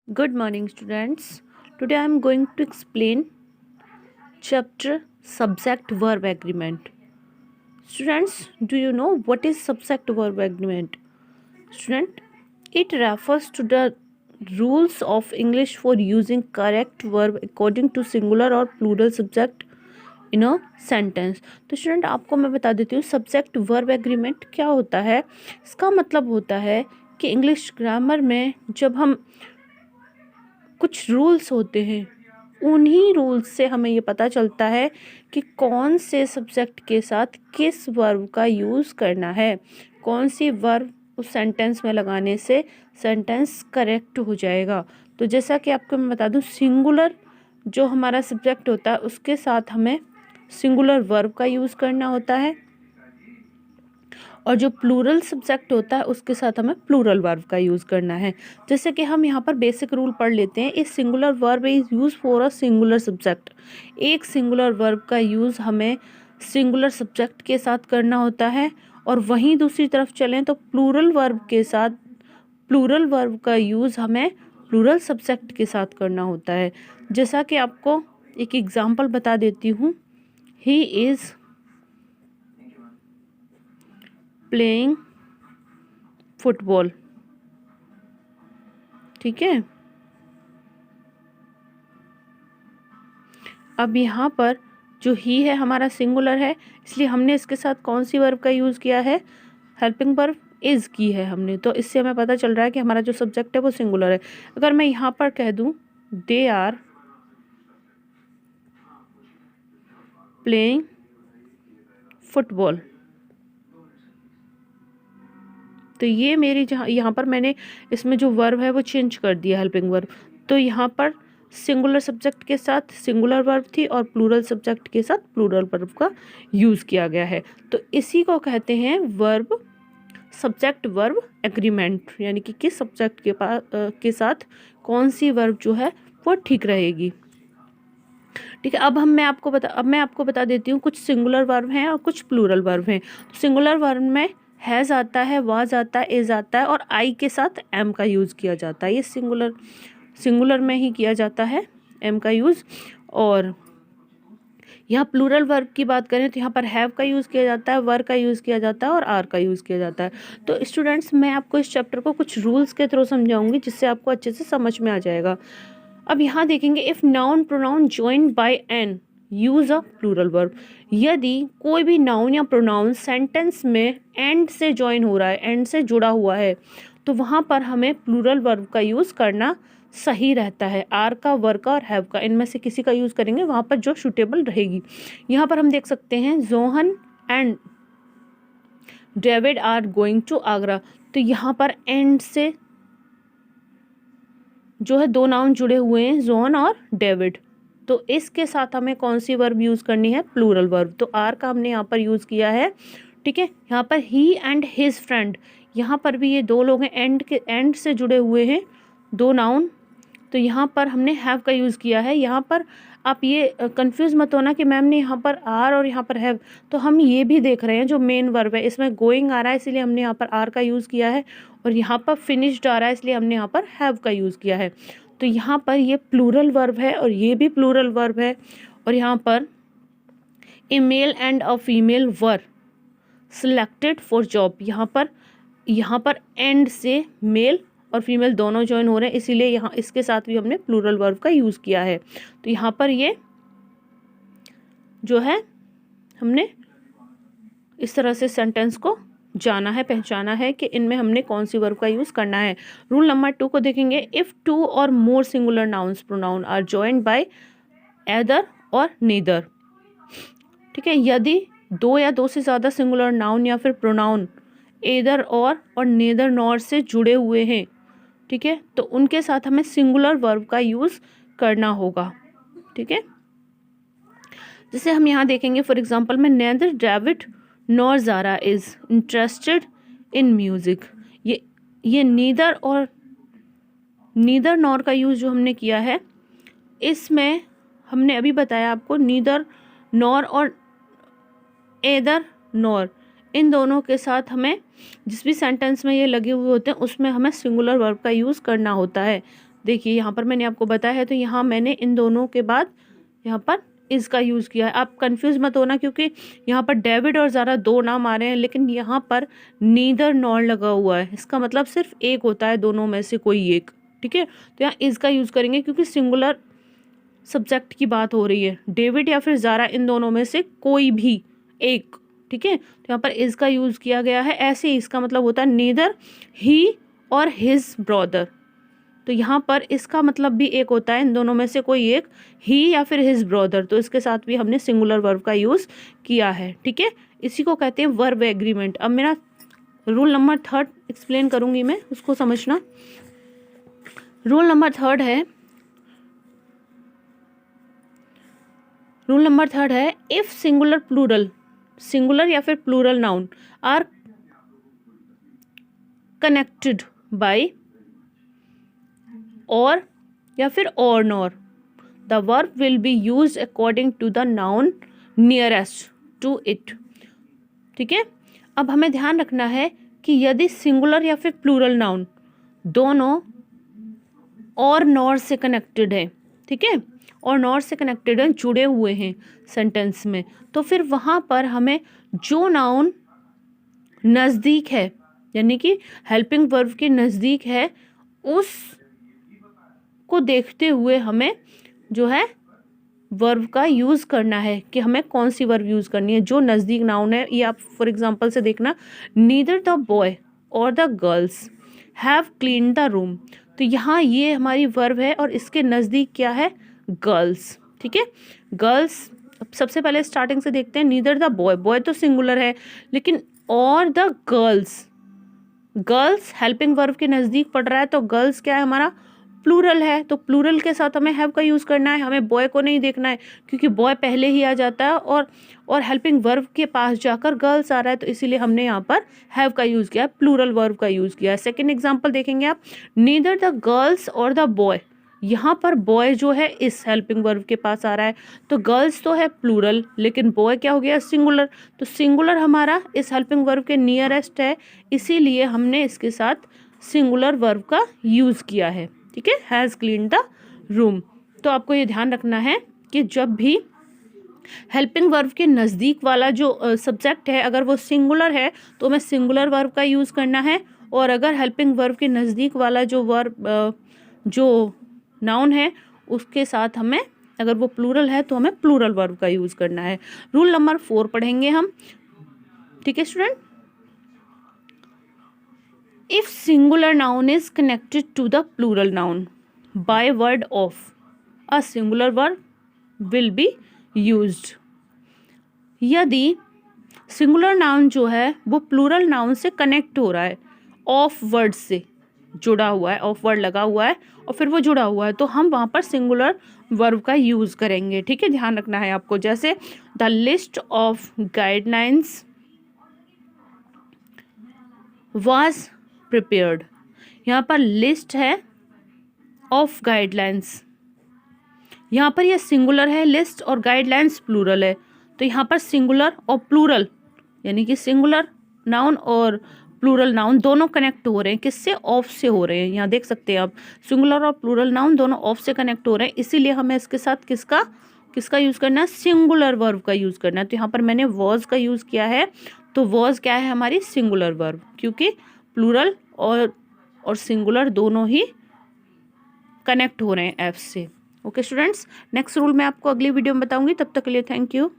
Good morning, students. Today I am going to explain chapter subject verb agreement. Students, do you know what is subject verb agreement? Student, it refers to the rules of English for using correct verb according to singular or plural subject in a sentence. तो student आपको मैं बता देती हूँ subject verb agreement क्या होता है। इसका मतलब होता है कि इंग्लिश ग्रामर में जब हम कुछ रूल्स होते हैं उन्हीं रूल्स से हमें ये पता चलता है कि कौन से सब्जेक्ट के साथ किस वर्ब का यूज़ करना है, कौन सी वर्ब उस सेंटेंस में लगाने से सेंटेंस करेक्ट हो जाएगा। तो जैसा कि आपको मैं बता दूं, सिंगुलर जो हमारा सब्जेक्ट होता है उसके साथ हमें सिंगुलर वर्ब का यूज़ करना होता है और जो प्लूरल सब्जेक्ट होता है उसके साथ हमें प्लूरल वर्ब का यूज़ करना है। जैसे कि हम यहाँ पर बेसिक रूल पढ़ लेते हैं। A singular verb is use for a singular subject. एक सिंगुलर वर्ब का यूज़ हमें सिंगुलर सब्जेक्ट के साथ करना होता है और वहीं दूसरी तरफ चलें तो प्लूरल वर्ब के साथ प्लूरल वर्ब का यूज़ हमें प्लूरल सब्जेक्ट के साथ करना होता है। जैसा कि आपको एक एग्जाम्पल बता देती हूँ, ही इज़ प्लेइंग फुटबॉल। ठीक है, अब यहाँ पर जो ही है हमारा सिंगुलर है, इसलिए हमने इसके साथ कौन सी वर्ब का यूज़ किया है, हेल्पिंग वर्ब इज़ की है हमने। तो इससे हमें पता चल रहा है कि हमारा जो सब्जेक्ट है वो सिंगुलर है। अगर मैं यहाँ पर कह दूँ दे आर प्लेइंग फुटबॉल, तो ये मेरी जहाँ यहाँ पर मैंने इसमें जो वर्ब है वो चेंज कर दिया, हेल्पिंग वर्ब। तो यहाँ पर सिंगुलर सब्जेक्ट के साथ सिंगुलर वर्ब थी और प्लूरल सब्जेक्ट के साथ प्लूरल वर्ब का यूज़ किया गया है। तो इसी को कहते हैं वर्ब सब्जेक्ट वर्ब एग्रीमेंट, यानी कि किस सब्जेक्ट के साथ कौन सी वर्ब जो है वो ठीक रहेगी। ठीक है, अब मैं आपको बता देती हूँ कुछ सिंगुलर वर्ब हैं और कुछ प्लूरल वर्ब हैं। तो सिंगुलर वर्ब में हैज़ आता है, वाज आता है, इज आता है और आई के साथ एम का यूज़ किया जाता है। ये सिंगुलर में ही किया जाता है एम का यूज़। और यहाँ प्लूरल वर्ब की बात करें तो यहाँ पर हैव का यूज़ किया जाता है, वर का यूज़ किया जाता है और आर का यूज़ किया जाता है। तो स्टूडेंट्स, मैं आपको इस चैप्टर को कुछ रूल्स के थ्रू समझाऊंगी जिससे आपको अच्छे से समझ में आ जाएगा। अब यहाँ देखेंगे, if noun pronoun joined by and use a plural verb. यदि कोई भी नाउन या प्रोनाउन सेंटेंस में एंड से जॉइन हो रहा है, एंड से जुड़ा हुआ है, तो वहाँ पर हमें प्लूरल वर्ब का यूज़ करना सही रहता है। आर का, वर का और हैव का, इनमें से किसी का यूज़ करेंगे वहाँ पर जो सुटेबल रहेगी। यहाँ पर हम देख सकते हैं John and David are going to Agra. तो यहाँ पर एंड से जो है दो नाउन जुड़े हुए हैं, जोन और डेविड। तो इसके साथ हमें कौन सी वर्ब यूज़ करनी है, प्लूरल वर्ब। तो आर का हमने यहाँ पर यूज़ किया है। ठीक है, यहाँ पर ही एंड हिज फ्रेंड, यहाँ पर भी ये दो लोग हैं, एंड से जुड़े हुए हैं दो नाउन, तो यहाँ पर हमने हैव का यूज़ किया है। यहाँ पर आप ये कंफ्यूज मत होना कि मैम ने यहाँ पर आर और यहाँ पर हैव, तो हम ये भी देख रहे हैं जो मेन वर्ब है इसमें गोइंग आ रहा है, इसलिए हमने यहाँ पर आर का यूज़ किया है और यहाँ पर फिनिश्ड आ रहा है इसलिए हमने यहाँ पर हैव का यूज़ किया है। तो यहाँ पर ये प्लूरल वर्ब है और ये भी प्लूरल वर्ब है। और यहाँ पर a male and a female were selected for job, यहाँ पर एंड से मेल और फीमेल दोनों ज्वाइन हो रहे हैं, इसीलिए यहाँ इसके साथ भी हमने प्लूरल वर्ब का यूज़ किया है। तो यहाँ पर ये जो है हमने इस तरह से सेंटेंस को जाना है, पहचाना है कि इनमें हमने कौन सी वर्ब का यूज़ करना है। रूल नंबर 2 को देखेंगे, if two or more singular nouns pronoun are joined by either or neither. ठीक है, यदि दो या दो से ज़्यादा सिंगुलर नाउन या फिर प्रोनाउन एदर और नेदर नॉर से जुड़े हुए हैं, ठीक है, तो उनके साथ हमें सिंगुलर वर्ब का यूज़ करना होगा। ठीक है, जैसे हम यहाँ देखेंगे फॉर एग्जांपल में, neither David nor Zara is interested in music. ये नीदर नॉर का यूज़ जो हमने किया है, इसमें हमने अभी बताया आपको नीदर नॉर और एदर नॉर, इन दोनों के साथ हमें जिस भी सेंटेंस में ये लगे हुए होते हैं उसमें हमें सिंगुलर वर्ब का यूज़ करना होता है। देखिए यहाँ पर मैंने आपको बताया है, तो यहाँ मैंने इन दोनों के बाद यहाँ पर इज का यूज़ किया है। आप कंफ्यूज मत होना, क्योंकि यहाँ पर डेविड और ज़ारा दो नाम आ रहे हैं, लेकिन यहाँ पर नीदर नॉर लगा हुआ है। इसका मतलब सिर्फ एक होता है दोनों में से कोई एक, ठीक है। तो यहाँ इज का यूज़ करेंगे क्योंकि सिंगुलर सब्जेक्ट की बात हो रही है। डेविड या फिर ज़ारा, इन दोनों में से कोई भी एक, ठीक है। तो यहाँ पर इज का यूज़ किया गया है। ऐसे ही इसका मतलब होता है नीदर ही और हिज ब्रदर। तो यहाँ पर इसका मतलब भी एक होता है, इन दोनों में से कोई एक, ही या फिर हिज ब्रदर। तो इसके साथ भी हमने सिंगुलर वर्ब का यूज़ किया है, ठीक है। इसी को कहते हैं वर्ब एग्रीमेंट। अब मेरा रूल नंबर 3 एक्सप्लेन करूंगी मैं, उसको समझना। रूल नंबर 3 है, इफ सिंगुलर प्लूरल, सिंगुलर या फिर plural noun are connected by or या फिर or nor, the verb will be used according to the noun nearest to it, ठीक है। अब हमें ध्यान रखना है कि यदि सिंगुलर या फिर प्लूरल नाउन दोनों और नॉर से कनेक्टेड है, ठीक है, और नॉर से कनेक्टेड है, जुड़े हुए हैं सेंटेंस में, तो फिर वहाँ पर हमें जो नाउन नज़दीक है, यानी कि हेल्पिंग वर्ब के नज़दीक है, उस को देखते हुए हमें जो है वर्ब का यूज़ करना है कि हमें कौन सी वर्ब यूज़ करनी है। जो नज़दीक नाउन है, ये आप फॉर एग्जांपल से देखना, नीदर द बॉय और the girls have clean the room. तो यहाँ ये हमारी वर्ब है और इसके नज़दीक क्या है, गर्ल्स, ठीक है। गर्ल्स, सबसे पहले स्टार्टिंग से देखते हैं, नीदर द बॉय, बॉय तो सिंगुलर है, लेकिन और the girls, girls helping verb के नज़दीक पड़ रहा है, तो गर्ल्स क्या है हमारा, प्लूरल है। तो प्लूरल के साथ हमें हैव का यूज़ करना है, हमें बॉय को नहीं देखना है, क्योंकि बॉय पहले ही आ जाता है और हेल्पिंग वर्ब के पास जाकर गर्ल्स आ रहा है, तो इसीलिए हमने यहाँ पर हैव का यूज़ किया है, प्लूरल वर्ब का यूज़ किया है। सेकेंड एग्जाम्पल देखेंगे आप, नीदर द गर्ल्स और द बॉय, यहाँ पर बॉय जो है इस हेल्पिंग वर्ब के पास आ रहा है, तो गर्ल्स तो है प्लूरल, लेकिन बॉय क्या हो गया, सिंगुलर। तो सिंगुलर हमारा इस हेल्पिंग वर्ब के नियरेस्ट है, इसीलिए हमने इसके साथ सिंगुलर वर्ब का यूज़ किया है, ठीक है, हैज़ क्लीन द रूम। तो आपको ये ध्यान रखना है कि जब भी हेल्पिंग वर्ब के नज़दीक वाला जो सब्जेक्ट है, अगर वो सिंगुलर है तो हमें सिंगुलर वर्ब का यूज़ करना है, और अगर हेल्पिंग वर्ब के नज़दीक वाला जो वर्ब जो नाउन है उसके साथ हमें, अगर वो प्लूरल है तो हमें प्लूरल वर्ब का यूज़ करना है। रूल नंबर 4 पढ़ेंगे हम, ठीक है student. If singular noun is connected to the plural noun by word of, a singular verb will be used. यदि सिंगुलर नाउन जो है वो प्लूरल नाउन से कनेक्ट हो रहा है, ऑफ वर्ड से जुड़ा हुआ है, ऑफ वर्ड लगा हुआ है और फिर वो जुड़ा हुआ है, तो हम वहाँ पर सिंगुलर वर्ब का यूज़ करेंगे, ठीक है। ध्यान रखना है आपको, जैसे the list of guidelines was prepared, यहाँ पर लिस्ट है ऑफ गाइडलाइंस, यहाँ पर यह सिंगुलर है लिस्ट और गाइडलाइंस प्लूरल है, तो यहाँ पर सिंगुलर और प्लूरल, यानी कि सिंगुलर नाउन और प्लूरल नाउन दोनों कनेक्ट हो रहे हैं, किससे, ऑफ से हो रहे हैं। यहाँ देख सकते हैं आप, सिंगुलर और प्लूरल नाउन दोनों ऑफ से कनेक्ट हो रहे हैं, इसीलिए हमें इसके साथ किसका यूज़ करना है, सिंगुलर वर्ब का यूज़ करना है। तो यहाँ पर मैंने वॉज का यूज़ किया है, तो वॉज क्या है हमारी, सिंगुलर वर्ब, क्योंकि प्लूरल और सिंगुलर दोनों ही कनेक्ट हो रहे हैं एफ से। ओके स्टूडेंट्स, नेक्स्ट रूल मैं आपको अगली वीडियो में बताऊंगी, तब तक के लिए थैंक यू।